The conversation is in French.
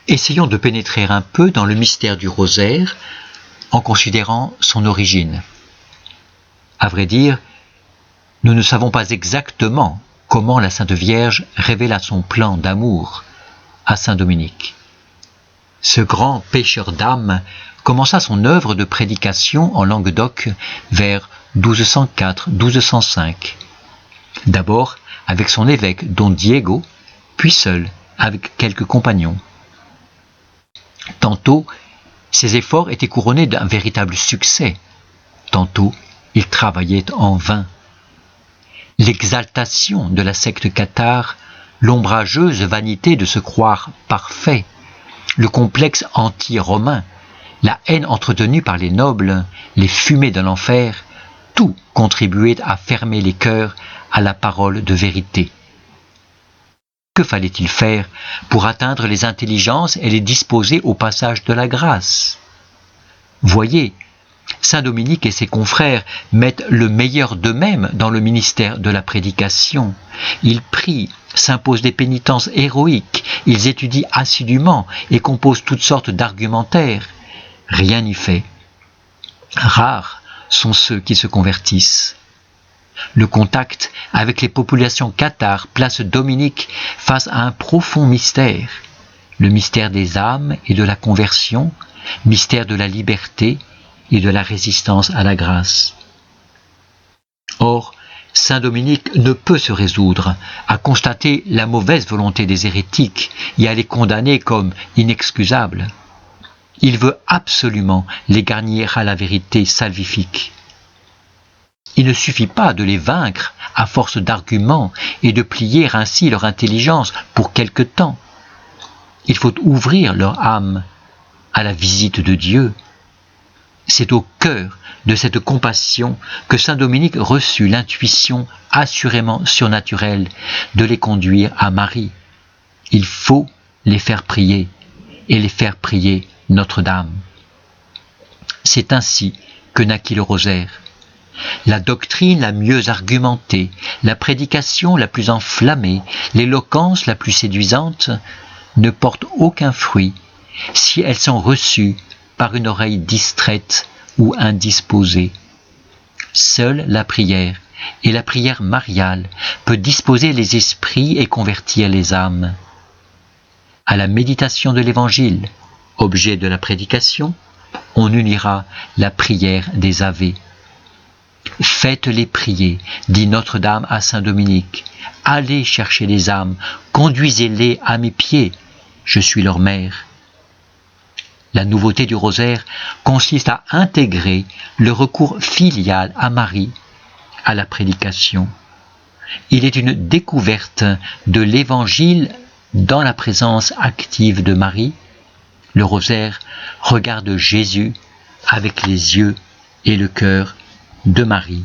Essayons de pénétrer un peu dans le mystère du rosaire en considérant son origine. À vrai dire, nous ne savons pas exactement comment la Sainte Vierge révéla son plan d'amour à Saint Dominique. Ce grand pêcheur d'âmes commença son œuvre de prédication en Languedoc vers 1204-1205. D'abord avec son évêque Don Diego, puis seul avec quelques compagnons. Tantôt, ses efforts étaient couronnés d'un véritable succès. Tantôt, il travaillait en vain. L'exaltation de la secte cathare, l'ombrageuse vanité de se croire parfait, le complexe anti-romain, la haine entretenue par les nobles, les fumées de l'enfer, tout contribuait à fermer les cœurs à la parole de vérité. Que fallait-il faire pour atteindre les intelligences et les disposer au passage de la grâce? Voyez, Saint Dominique et ses confrères mettent le meilleur d'eux-mêmes dans le ministère de la prédication. Ils prient, s'imposent des pénitences héroïques, ils étudient assidûment et composent toutes sortes d'argumentaires. Rien n'y fait. Rares sont ceux qui se convertissent. Le contact avec les populations cathares place Dominique face à un profond mystère, le mystère des âmes et de la conversion, mystère de la liberté et de la résistance à la grâce. Or, Saint Dominique ne peut se résoudre à constater la mauvaise volonté des hérétiques et à les condamner comme inexcusables. Il veut absolument les gagner à la vérité salvifique. Il ne suffit pas de les vaincre à force d'arguments et de plier ainsi leur intelligence pour quelque temps. Il faut ouvrir leur âme à la visite de Dieu. C'est au cœur de cette compassion que saint Dominique reçut l'intuition assurément surnaturelle de les conduire à Marie. Il faut les faire prier et les faire prier Notre-Dame. C'est ainsi que naquit le rosaire. La doctrine la mieux argumentée, la prédication la plus enflammée, l'éloquence la plus séduisante ne portent aucun fruit si elles sont reçues par une oreille distraite ou indisposée. Seule la prière, et la prière mariale, peut disposer les esprits et convertir les âmes. À la méditation de l'Évangile, objet de la prédication, on unira la prière des Ave. Faites-les prier, dit Notre-Dame à saint Dominique. Allez chercher les âmes, conduisez-les à mes pieds, je suis leur mère. La nouveauté du rosaire consiste à intégrer le recours filial à Marie à la prédication. Il est une découverte de l'Évangile dans la présence active de Marie. Le rosaire regarde Jésus avec les yeux et le cœur de Marie.